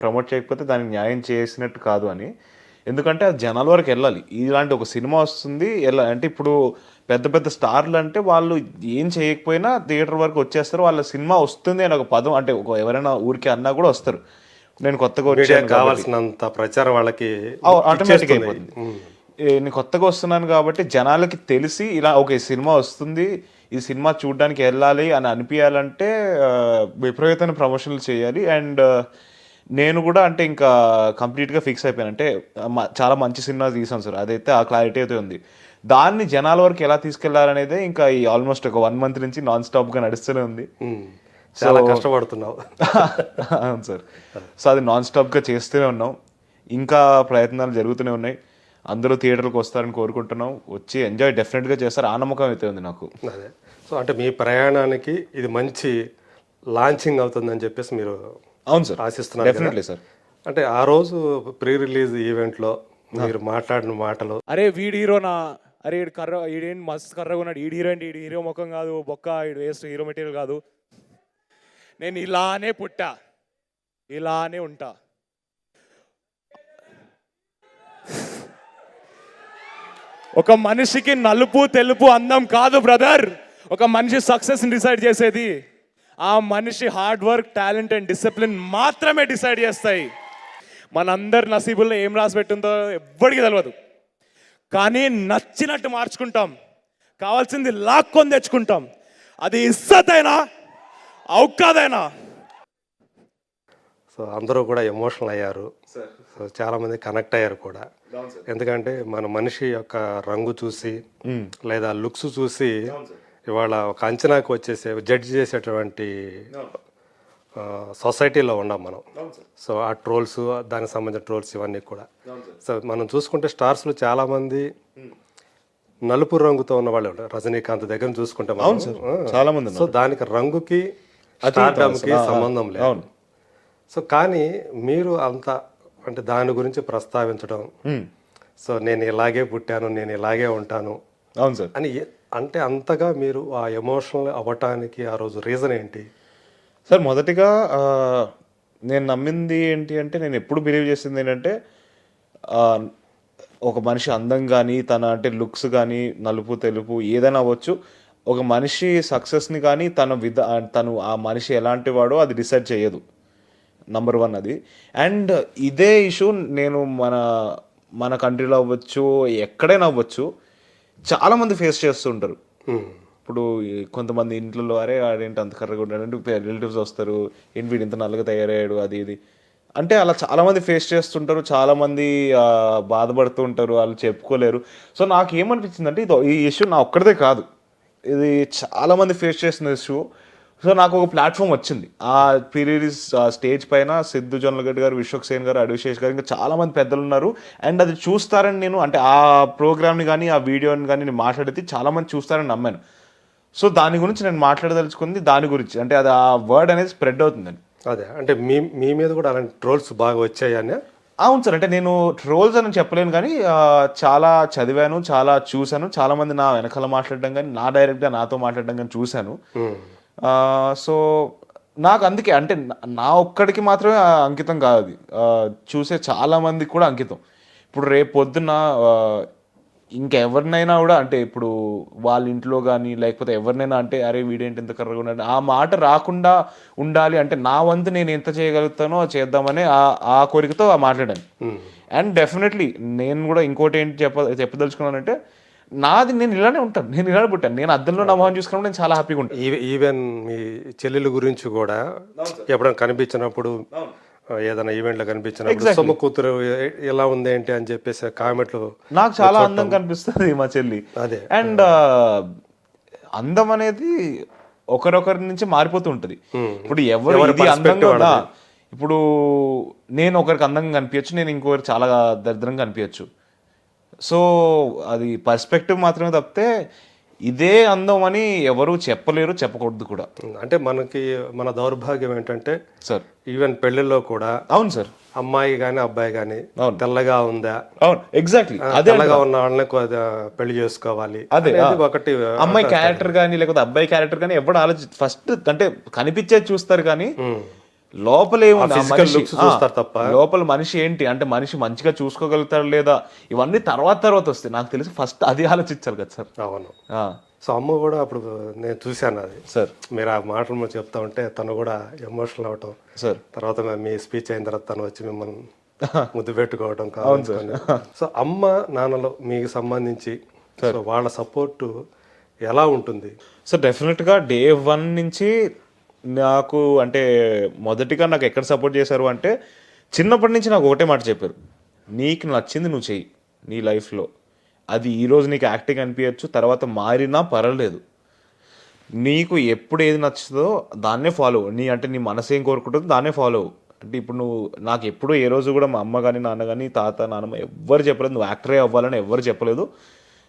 Promote చేయకపోతే దానికి న్యాయం చేసినట్టు కాదు అని. ఎందుకంటే అది జనాల వరకు వెళ్ళాలి. ఇలాంటి ఒక సినిమా వస్తుంది అంటే ఇప్పుడు పెద్ద పెద్ద స్టార్లు అంటే వాళ్ళు ఏం చేయకపోయినా థియేటర్ వరకు వచ్చేస్తారు. వాళ్ళ సినిమా వస్తుంది అని ఒక పదం అంటే ఎవరైనా ఊరికే అన్నా కూడా వస్తారు. నేను కొత్తగా వచ్చాను కావాల్సినంత ప్రచారం వాళ్ళకి ఆటోమేటిక్ అయిపోతుంది. నేను కొత్తగా వస్తున్నాను కాబట్టి జనాలకి తెలిసి ఇలా ఓకే సినిమా వస్తుంది, ఈ సినిమా చూడడానికి వెళ్ళాలి అని అనిపించాలంటే విపరీతమైన ప్రమోషన్లు చేయాలి. అండ్ నేను కూడా అంటే ఇంకా కంప్లీట్గా ఫిక్స్ అయిపోయాను. అంటే చాలా మంచి సినిమా తీసాను సార్, అదైతే ఆ క్లారిటీ అయితే ఉంది. దాన్ని జనాల వరకు ఎలా తీసుకెళ్లాలనేదే ఇంకా ఈ ఆల్మోస్ట్ ఒక 1 month నుంచి నాన్ స్టాప్గా నడుస్తూనే ఉంది. చాలా కష్టపడుతున్నావు. అవును సార్. సో అది నాన్ స్టాప్గా చేస్తూనే ఉన్నాం. ఇంకా ప్రయత్నాలు జరుగుతూనే ఉన్నాయి. అందరూ థియేటర్కి వస్తారని కోరుకుంటున్నాం. వచ్చి ఎంజాయ్ డెఫినెట్గా చేస్తారు. ఆ నమ్మకం అయితే ఉంది నాకు. అదే. సో అంటే మీ ప్రయాణానికి ఇది మంచి లాంచింగ్ అవుతుందని చెప్పేసి మీరు అవును సార్ ఆశిస్తున్నారు. Definitely sir. అంటే ఆ రోజు ప్రీ రిలీజ్ ఈవెంట్లో మీరు మాట్లాడిన మాటలు, అరే వీడి హీరోనా, అరే ఈడు కర్ర, ఈడేం మస్తు కర్రగా ఉన్నాడు, ఈడు హీరో అంటే ఈడు హీరో ముఖం కాదు, బొక్క, ఈడు వేస్ట్ హీరో మెటీరియల్ కాదు, నేను ఇలానే పుట్టా, ఇలానే ఉంటా. ఒక మనిషికి నలుపు తెలుపు అందం కాదు బ్రదర్. ఒక మనిషి సక్సెస్ని డిసైడ్ చేసేది ఆ మనిషి hard work, talent and discipline మాత్రమే డిసైడ్ చేస్తాయి. మనందరి నసీబుల్లో ఏం రాసి పెట్టిందో ఎవ్వడికి తెలియదు. కానీ నచ్చినట్టు మార్చుకుంటాం, కావాల్సింది లాక్కొని తెచ్చుకుంటాం. అది ఇజ్జత్ అయినా ఔకాదైనా. సో అందరూ కూడా ఎమోషనల్ అయ్యారు. సో చాలామంది కనెక్ట్ అయ్యారు కూడా. ఎందుకంటే మన మనిషి యొక్క రంగు చూసి లేదా లుక్స్ చూసి ఇవాళ ఒక అంచనాకు వచ్చేసే జడ్జి చేసేటువంటి సొసైటీలో ఉన్నాం మనం. సో ఆ ట్రోల్స్, దానికి సంబంధించిన ట్రోల్స్ ఇవన్నీ కూడా. సో మనం చూసుకుంటే స్టార్స్లో చాలామంది నలుపు రంగుతో ఉన్న వాళ్ళు ఉంటారు. రజనీకాంత్ దగ్గర చూసుకుంటే చాలా మంది. సో దానికి రంగుకి స్టార్డమ్కి సంబంధం లేదు. సో కానీ మీరు అంత అంటే దాని గురించి ప్రస్తావించడం, సో నేను ఇలాగే పుట్టాను, నేను ఇలాగే ఉంటాను అవును సార్ అని అంటే అంతగా మీరు ఆ ఎమోషనల్ అవ్వటానికి ఆ రోజు రీజన్ ఏంటి సార్? మొదటిగా నేను నమ్మింది ఏంటి అంటే, నేను ఎప్పుడు బిలీవ్ చేసింది ఏంటంటే, ఒక మనిషి అందం కానీ తన అంటే లుక్స్ కానీ నలుపు తెలుపు ఏదైనా అవ్వచ్చు, ఒక మనిషి సక్సెస్ని కానీ తను ఆ మనిషి ఎలాంటి వాడో అది డిసైడ్ చేయదు. నంబర్ 1 అది. అండ్ ఇదే ఇష్యూ నేను మన కంట్రీలో అవ్వచ్చు, ఎక్కడైనా అవ్వచ్చు, చాలామంది ఫేస్ చేస్తుంటారు. ఇప్పుడు కొంతమంది ఇంట్లో అరే ఆడేంటి అంత కర్రగా ఉంటాడు, రిలేటివ్స్ వస్తారు, ఏంటి వీడు ఇంత నల్లగా తయారయ్యాడు, అది ఇది అంటే అలా చాలామంది ఫేస్ చేస్తుంటారు. చాలామంది బాధపడుతూ ఉంటారు, వాళ్ళు చెప్పుకోలేరు. సో నాకు ఏమనిపించింది అంటే, ఈ ఇష్యూ నా ఒక్కడిదే కాదు, ఇది చాలామంది ఫేస్ చేసిన ఇష్యూ. సో నాకు ఒక ప్లాట్ఫామ్ వచ్చింది. ఆ ప్రీ రిలీజ్ స్టేజ్ పైన సిద్ధు జొన్నలగడ్డ గారు, విశ్వక్సేన్ గారు, అడివిశేష్ గారు, ఇంకా చాలామంది పెద్దలు ఉన్నారు. అండ్ అది చూస్తారని నేను అంటే ఆ ప్రోగ్రామ్ని కానీ ఆ వీడియోని కానీ నేను మాట్లాడితే చాలామంది చూస్తారని నమ్మాను. సో దాని గురించి నేను మాట్లాడదలుచుకుంది దాని గురించి. అంటే అది ఆ వర్డ్ అనేది స్ప్రెడ్ అవుతుందని. అదే అంటే మీ మీద కూడా అలాంటి ట్రోల్స్ బాగా వచ్చాయని? అవును సార్. అంటే నేను ట్రోల్స్ అని చెప్పలేను కానీ చాలా చదివాను, చాలా చూశాను. చాలామంది నా వెనకాల మాట్లాడడం కానీ నా డైరెక్ట్గా నాతో మాట్లాడడం కానీ చూశాను. సో నాకు అందుకే అంటే నా ఒక్కడికి మాత్రమే అంకితం కాదు అది, చూసే చాలా మందికి కూడా అంకితం. ఇప్పుడు రేపు పొద్దున్న ఇంకెవరినైనా కూడా అంటే ఇప్పుడు వాళ్ళ ఇంట్లో కానీ లేకపోతే ఎవరినైనా అంటే అరే వీడేంటి ఎంత కర్రగా ఉన్నాడు ఆ మాట రాకుండా ఉండాలి అంటే నా వంతు నేను ఎంత చేయగలుగుతానో చేద్దామని ఆ కోరికతో మాట్లాడాను. అండ్ డెఫినెట్లీ నేను కూడా ఇంకోటి ఏంటి చెప్పదలుచుకున్నానంటే, నాది నేను ఇలానే ఉంటాను, నేను ఇలానే పుట్టాను. నేను అద్దంలో నా మొహం చూసుకున్నప్పుడు నేను చాలా హ్యాపీగా ఉంటాను. ఈవెన్ మీ చెల్లెల గురించి కూడా ఎప్పుడైనా కనిపించినప్పుడు, ఏదైనా ఈవెంట్లో కనిపించినప్పుడు సొమ్ము కూతురు ఎలా ఉంది ఏంటి అని చెప్పేసి కామెంట్లు నాకు చాలా అందం కనిపిస్తుంది మా చెల్లి. అదే. అండ్ అందం అనేది ఒకరొకరి నుంచి మారిపోతూ ఉంటుంది. ఇప్పుడు ఎవరు ఇది అందంగా, ఇప్పుడు నేను ఒకరికి అందంగా కనిపించచ్చు, నేను ఇంకొకరికి చాలా దరిద్రంగా కనిపించచ్చు. సో అది పర్స్పెక్టివ్ మాత్రమే తప్పితే ఇదే అందం అని ఎవరు చెప్పలేరు, చెప్పకూడదు కూడా. అంటే మన దౌర్భాగ్యం ఏంటంటే సార్, ఈవెన్ పెళ్లిలో కూడా అవును సార్, అమ్మాయి కానీ అబ్బాయి కానీ తెల్లగా ఉందా, అవును ఎగ్జాక్ట్లీ అదే తెల్లగా ఉన్న వాళ్ళని పెళ్లి చేసుకోవాలి, అదే ఒకటి అమ్మాయి క్యారెక్టర్ కానీ లేకపోతే అబ్బాయి క్యారెక్టర్ కానీ ఎవరు ఫస్ట్ అంటే కనిపించేది చూస్తారు కానీ లోపల ఏముంది ఆ physical మనిషి, looks చూస్తారు తప్ప. లోపల మనిషి ఏంటి అంటే మనిషి మంచిగా చూసుకోగలుగుతాడు లేదా, ఇవన్నీ తర్వాత వస్తాయి. నాకు తెలిసి ఫస్ట్ అది ఆలోచించాలి కదా సార్. అవును. సో అమ్మ కూడా అప్పుడు నేను చూశాను అది సార్. మీరు ఆ మాటలు చెప్తా ఉంటే తను కూడా ఎమోషనల్ అవటం సార్. తర్వాత మీ స్పీచ్ అయిన తర్వాత తను వచ్చి మిమ్మల్ని ముద్దు పెట్టుకోవడం కావాలి. సో అమ్మ నాన్నలో మీకు సంబంధించి సో వాళ్ళ సపోర్ట్ ఎలా ఉంటుంది? సో డెఫినెట్గా డే 1 నుంచి నాకు అంటే మొదటిగా నాకు ఎక్కడ సపోర్ట్ చేశారు అంటే చిన్నప్పటి నుంచి నాకు ఒకటే మాట చెప్పారు, నీకు నచ్చింది నువ్వు చెయ్యి నీ లైఫ్లో, అది ఈరోజు నీకు యాక్టింగ్ అనిపించచ్చు, తర్వాత మారినా పర్వాలేదు, నీకు ఎప్పుడు ఏది నచ్చుతుందో దాన్నే ఫాలో అంటే నీ మనసు ఏం కోరుకుంటుందో దాన్నే ఫాలో. అంటే ఇప్పుడు నువ్వు నాకు ఎప్పుడు ఏ రోజు కూడా మా అమ్మ కానీ నాన్న కానీ తాత నాన్నమ్మ ఎవ్వరు చెప్పలేదు నువ్వు యాక్టరే అవ్వాలని, ఎవ్వరు చెప్పలేదు.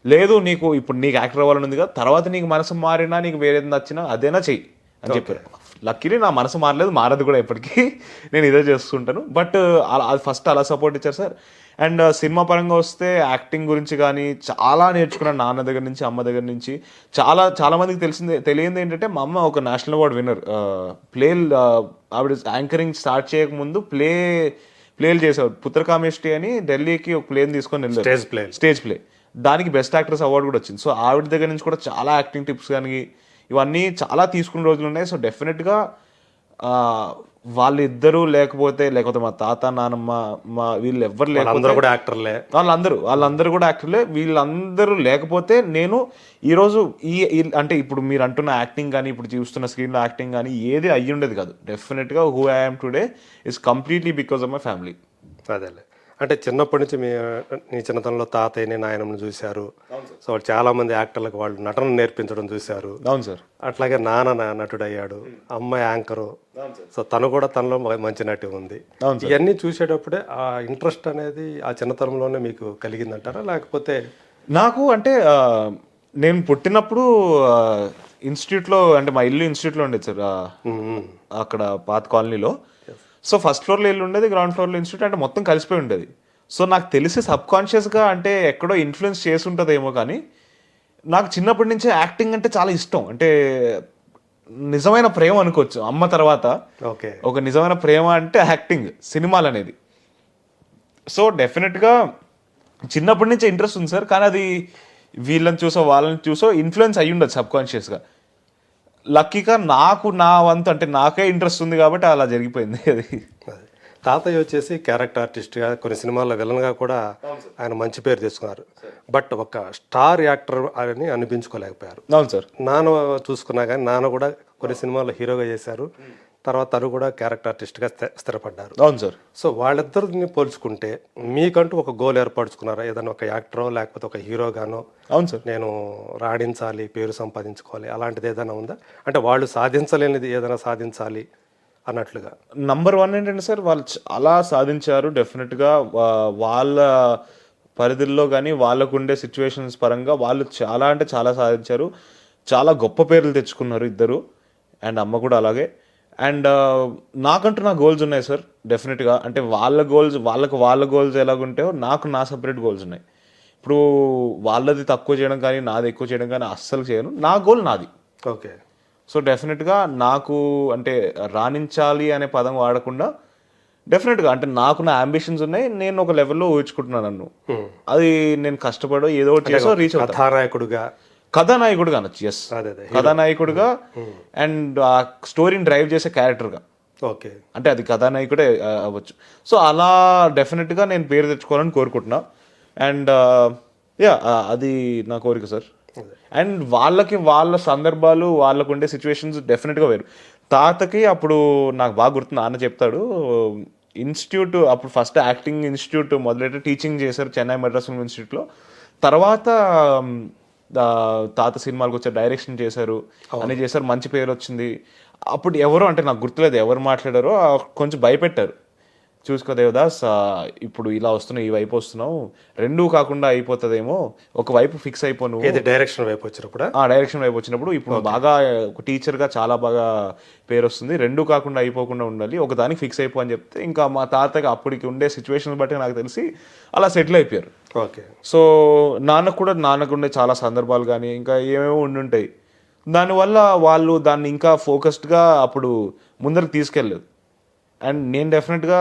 లేదు నీకు ఇప్పుడు నీకు యాక్టర్ అవ్వాలని ఉంది కదా, తర్వాత నీకు మనసు మారినా నీకు వేరేది నచ్చినా అదేనా చెయ్యి అని చెప్పారు. లక్కీలీ నా మనసు మారలేదు, మారదు కూడా ఎప్పటికీ, నేను ఇదే చేస్తుంటాను. బట్ అది ఫస్ట్ అలా సపోర్ట్ ఇచ్చారు సార్. అండ్ సినిమా పరంగా వస్తే యాక్టింగ్ గురించి కానీ చాలా నేర్చుకున్నాను నాన్న దగ్గర నుంచి, అమ్మ దగ్గర నుంచి. చాలా మందికి తెలియంది ఏంటంటే మా అమ్మ ఒక నేషనల్ అవార్డ్ విన్నర్. ఆవిడ యాంకరింగ్ స్టార్ట్ చేయకముందు ప్లేలు చేసేవారు. పుత్రకామేష్టి అని ఢిల్లీకి ఒక ప్లేని తీసుకొని వెళ్ళారు, స్టేజ్ ప్లే. దానికి బెస్ట్ యాక్ట్రెస్ అవార్డు కూడా వచ్చింది. సో ఆవిడ దగ్గర నుంచి కూడా చాలా యాక్టింగ్ టిప్స్ కానీ ఇవన్నీ చాలా తీసుకున్న రోజులు ఉన్నాయి. సో డెఫినెట్గా వాళ్ళిద్దరూ లేకపోతే మా తాత నాన్నమ్మ వీళ్ళు ఎవ్వరు లేకపోతే వాళ్ళందరూ కూడా యాక్టర్లే. వీళ్ళందరూ లేకపోతే నేను ఈరోజు అంటే ఇప్పుడు మీరు అంటున్న యాక్టింగ్ కానీ ఇప్పుడు చూస్తున్న స్క్రీన్లో యాక్టింగ్ కానీ ఏది అయ్యి ఉండేది కాదు. డెఫినెట్గా who I'm today is completely because of my family. అదేలే, అంటే చిన్నప్పటి నుంచి మీ చిన్నతనంలో తాతయ్యని నాయనమ్మని చూశారు. సో వాళ్ళు చాలా మంది యాక్టర్లకు వాళ్ళు నటన నేర్పించడం చూశారు. అవును సార్. అట్లాగే నాన్న నటుడు అయ్యాడు, అమ్మ యాంకరు. సో తను కూడా తనలో మంచి నటి ఉంది. ఇవన్నీ చూసేటప్పుడే ఆ ఇంట్రెస్ట్ అనేది ఆ చిన్నతనంలోనే మీకు కలిగిందంటారా, లేకపోతే? నాకు అంటే నేను పుట్టినప్పుడు ఇన్స్టిట్యూట్లో, అంటే మా ఇల్లు ఇన్స్టిట్యూట్లో ఉండేది సార్, అక్కడ పాత కాలనీలో. సో ఫస్ట్ ఫ్లోర్లో ఇల్లు ఉండేది, గ్రౌండ్ ఫ్లోర్లో ఇన్స్టిట్యూట్, అంటే మొత్తం కలిసిపోయి ఉండేది. సో నాకు తెలిసి సబ్కాన్షియస్గా అంటే ఎక్కడో ఇన్ఫ్లుయెన్స్ చేసి ఉంటుందేమో, కానీ నాకు చిన్నప్పటి నుంచే యాక్టింగ్ అంటే చాలా ఇష్టం. అంటే నిజమైన ప్రేమ అనుకోవచ్చు అమ్మ తర్వాత. ఒక నిజమైన ప్రేమ అంటే యాక్టింగ్, సినిమాలు అనేది. సో డెఫినెట్గా చిన్నప్పటి నుంచే ఇంట్రెస్ట్ ఉంది సార్, కానీ అది వీళ్ళని చూసో వాళ్ళని చూసో ఇన్ఫ్లుయెన్స్ అయ్యి ఉండదు సబ్కాన్షియస్గా. లక్కీగా నాకు నా వంతు అంటే నాకే ఇంట్రెస్ట్ ఉంది కాబట్టి అలా జరిగిపోయింది. అది తాతయ్య వచ్చేసి క్యారెక్టర్ ఆర్టిస్ట్గా కొన్ని సినిమాల్లో విలన్గా కూడా ఆయన మంచి పేరు తెచ్చుకున్నారు. బట్ ఒక స్టార్ యాక్టర్ అని అనిపించుకోలేకపోయారు. అవును సార్. నాన్న చూసుకున్నా కానీ నాన్న కూడా కొన్ని సినిమాల్లో హీరోగా చేశారు, తర్వాత తను కూడా క్యారెక్టర్ ఆర్టిస్ట్గా స్థిరపడ్డారు. అవును సార్. సో వాళ్ళిద్దరిని పోల్చుకుంటే మీకంటూ ఒక గోల్ ఏర్పరచుకున్నారా, ఏదైనా ఒక యాక్టరో లేకపోతే ఒక హీరోగానో? అవును సార్. నేను రాణించాలి, పేరు సంపాదించుకోవాలి, అలాంటిది ఏదైనా ఉందా? అంటే వాళ్ళు సాధించలేనిది ఏదైనా సాధించాలి అన్నట్లుగా. నంబర్ 1 ఏంటంటే సార్, వాళ్ళు చాలా సాధించారు. డెఫినెట్గా వాళ్ళ పరిధుల్లో కానీ వాళ్ళకు ఉండే సిచ్యువేషన్స్ పరంగా వాళ్ళు చాలా అంటే చాలా సాధించారు. చాలా గొప్ప పేర్లు తెచ్చుకున్నారు ఇద్దరు, అండ్ అమ్మ కూడా అలాగే. అండ్ నాకంటూ నా గోల్స్ ఉన్నాయి సార్ డెఫినెట్గా. అంటే వాళ్ళ గోల్స్ ఎలాగుంటాయో నాకు నా సపరేట్ గోల్స్ ఉన్నాయి. ఇప్పుడు వాళ్ళది తక్కువ చేయడం కానీ నాది ఎక్కువ చేయడం కానీ అస్సలు చేయను. నా గోల్ నాది. ఓకే. సో డెఫినెట్గా నాకు అంటే రాణించాలి అనే పదం వాడకుండా డెఫినెట్గా అంటే నాకు నా అంబిషన్స్ ఉన్నాయి. నేను ఒక లెవెల్లో ఊహించుకుంటున్నాను నన్ను. అది నేను కష్టపడో ఏదో ఒకటి చేసో రీచ్ అవుతాను. కథానాయకుడుగా అనొచ్చు. ఎస్, కథానాయకుడుగా అండ్ ఆ స్టోరీని డ్రైవ్ చేసే క్యారెక్టర్గా. ఓకే. అంటే అది కథానాయకుడే అవ్వచ్చు. సో అలా డెఫినెట్గా నేను పేరు తెచ్చుకోవాలని కోరుకుంటున్నా. అండ్ అది నా కోరిక సార్. అండ్ వాళ్ళ సందర్భాలు వాళ్ళకు ఉండే సిచ్యువేషన్స్ డెఫినెట్గా వేరు. తాతకి అప్పుడు నాకు బాగా గుర్తు, నాన్న చెప్తాడు, ఇన్స్టిట్యూట్ అప్పుడు ఫస్ట్ యాక్టింగ్ ఇన్స్టిట్యూట్ మొదలెట్టి టీచింగ్ చేశారు చెన్నై మద్రాస్ ఫిల్మ్ ఇన్స్టిట్యూట్లో. తర్వాత తాత సినిమాలకు వచ్చారు, డైరెక్షన్ చేశారు, అని చేశారు, మంచి పేరు వచ్చింది. అప్పుడు ఎవరో అంటే నాకు గుర్తులేదు ఎవరు మాట్లాడారో కొంచెం భయపెట్టారు, చూసుకో దేవదాస్ ఇప్పుడు ఇలా వస్తున్నావు, ఈ వైపు వస్తున్నావు, రెండూ కాకుండా అయిపోతుందేమో, ఒక వైపు ఫిక్స్ అయిపోను. డైరెక్షన్ వైపు వచ్చినప్పుడు డైరెక్షన్ వైపు వచ్చినప్పుడు ఇప్పుడు బాగా ఒక టీచర్గా చాలా బాగా పేరు వస్తుంది, రెండూ కాకుండా అయిపోకుండా ఉండాలి, ఒక దానికి ఫిక్స్ అయిపో అని చెప్తే ఇంకా మా తాతకి అప్పటికి ఉండే సిచ్యువేషన్ బట్టి నాకు తెలిసి అలా సెటిల్ అయిపోయారు. ఓకే. సో నాన్నకుండే చాలా సందర్భాలు కానీ ఇంకా ఏమేమో ఉండుంటాయి, దానివల్ల వాళ్ళు దాన్ని ఇంకా ఫోకస్డ్గా అప్పుడు ముందరకు తీసుకెళ్ళలేదు. అండ్ నేను డెఫినెట్గా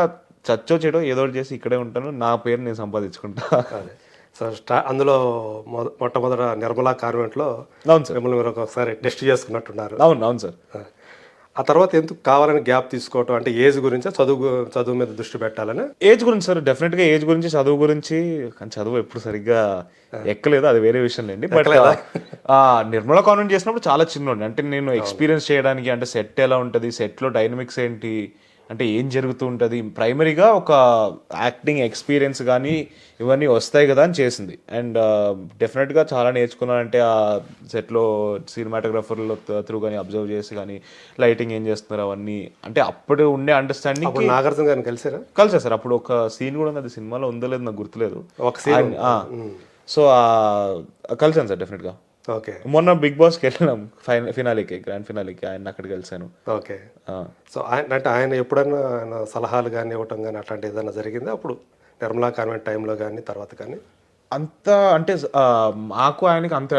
చచ్చో చెడో ఏదో ఒకటి చేసి ఇక్కడే ఉంటాను, నా పేరు నేను సంపాదించుకుంటా. అదే సో అందులో మొట్టమొదట నిర్మలా కాన్వెంట్లో అవును సార్. మిమ్మల్ని మీరు ఒకసారి టెస్ట్ చేసుకున్నట్టున్నారు. అవును సార్. ఆ తర్వాత ఎందుకు కావాలని గ్యాప్ తీసుకోవటం, అంటే ఏజ్ గురించి చదువు మీద దృష్టి పెట్టాలని? ఏజ్ గురించి సార్, డెఫినెట్గా ఏజ్ గురించి, చదువు గురించి. కానీ చదువు ఎప్పుడు సరిగ్గా ఎక్కలేదు, అది వేరే విషయం లేండి. బట్ నిర్మలా కాన్వెంట్ చేసినప్పుడు చాలా చిన్నోండి. అంటే నేను ఎక్స్పీరియన్స్ చేయడానికి, అంటే సెట్ ఎలా ఉంటుంది, సెట్లో డైనమిక్స్ ఏంటి, అంటే ఏం జరుగుతూ ఉంటుంది, ప్రైమరీగా ఒక యాక్టింగ్ ఎక్స్పీరియన్స్ కానీ ఇవన్నీ వస్తాయి కదా అని చేసింది. అండ్ డెఫినెట్గా చాలా నేర్చుకున్నానంటే ఆ సెట్లో సినిమాటోగ్రఫర్లో త్రూ కానీ అబ్జర్వ్ చేసి కానీ లైటింగ్ ఏం చేస్తున్నారు అవన్నీ, అంటే అప్పుడు ఉండే అండర్స్టాండింగ్. నాగార్జున గారిని కలిసారా? కలిసా సార్. అప్పుడు ఒక సీన్ కూడా ఉంది, అది సినిమాలో ఉందో లేదు నాకు గుర్తులేదు. ఒక సీన్. సో కలిసాను సార్ డెఫినెట్గా. ఓకే. మొన్న బిగ్ బాస్కి వెళ్ళినాం ఫినాలికి, గ్రాండ్ ఫినాలికి, ఆయన అక్కడికి కలిసాను. ఓకే. సో ఆయన ఎప్పుడన్నా ఆయన సలహాలు కానీ ఇవ్వటం కానీ అట్లాంటి ఏదైనా జరిగిందా అప్పుడు నిర్మలా కాన్వెంట్ టైంలో కానీ తర్వాత కానీ? అంత అంటే మాకు ఆయనకి అంత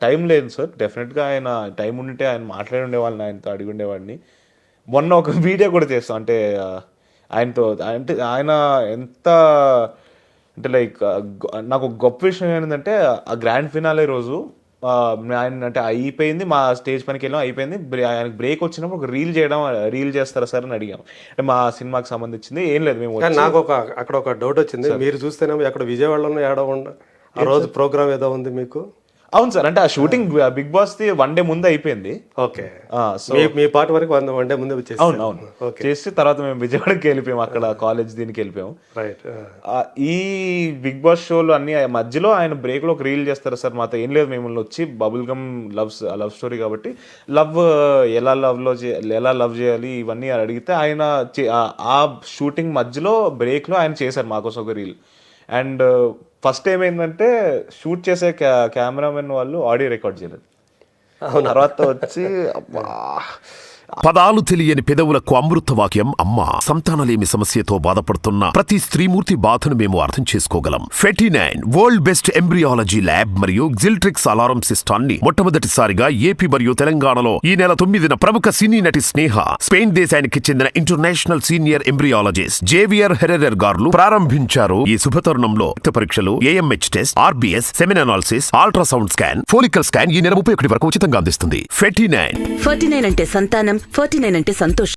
టైం లేదు సార్. డెఫినెట్గా ఆయన టైం ఉంటే ఆయన మాట్లాడి ఉండేవాళ్ళని, ఆయనతో అడిగి ఉండేవాడిని. మొన్న ఒక వీడియో కూడా చేస్తాం, అంటే ఆయనతో. అంటే ఆయన ఎంత అంటే లైక్ నాకు గొప్ప విషయం ఏంటంటే ఆ గ్రాండ్ ఫినాలే రోజు ఆయన అంటే అయిపోయింది, మా స్టేజ్ పనికి వెళ్ళాం, అయిపోయింది. ఆయనకి బ్రేక్ వచ్చినప్పుడు ఒక రీల్ చేస్తారా సార్ అని అడిగాం. అంటే మా సినిమాకి సంబంధించింది ఏం లేదు. మేము నాకు అక్కడ ఒక డౌట్ వచ్చింది. మీరు చూస్తేనేమో అక్కడ విజయవాడలో ఏడో ఆ రోజు ప్రోగ్రామ్ ఏదో ఉంది మీకు? అవును సార్. అంటే ఆ shooting Bigg Boss the 1 day ముందు అయిపోయింది. ఓకే. సో మీ పార్ట్ వరకు 1 day ముందు వచ్చేసి? అవును. చేసి తర్వాత మేము విజయవాడకి వెళ్ళిపోయాం, అక్కడ కాలేజ్ దీనికి వెళ్ళిపోయాం. రైట్. ఈ బిగ్ బాస్ షోలు అన్ని మధ్యలో ఆయన బ్రేక్ లో ఒక రీల్ చేస్తారు సార్. మాతో ఏం లేదు, మిమ్మల్ని వచ్చి బబుల్ గమ్ లవ్ స్టోరీ కాబట్టి ఎలా లవ్ చేయాలి ఇవన్నీ అడిగితే ఆయన ఆ షూటింగ్ మధ్యలో బ్రేక్ లో ఆయన చేశారు మాకోసం ఒక రీల్. అండ్ ఫస్ట్ ఏమైందంటే షూట్ చేసే కెమెరామెన్ వాళ్ళు ఆడియో రికార్డ్ చేయలేదు. తర్వాత వచ్చి పదాలు తెలియని పెదవులకు అమృత వాక్యం అమ్మ. సంతానలేమి సమస్యతో బాధపడుతున్న ప్రతి స్త్రీమూర్తి బాధను మేము అర్థం చేసుకోగలం. 49 వరల్డ్ బెస్ట్ ఎంబ్రియాలజీ ల్యాబ్ మరియు జిల్ట్రిక్స్ అలారం సిస్టాన్ని మొట్టమొదటిసారిగా ఏపీ మరియు తెలంగాణలో ఈ నెల 9న ప్రముఖ సినీ నటి స్నేహ, స్పెయిన్ దేశానికి చెందిన international senior embryologist Javier Herrera గారు ప్రారంభించారు. ఈ శుభతరుణంలో రక్త పరీక్షలు, AMH test, RBS, సెమిన్ analysis, ultrasound scan, follicle scan ఈ నెల 31 వరకు ఉచితంగా అందిస్తుంది. 49 అంటే సంతానం, 49 అంటే సంతోషం.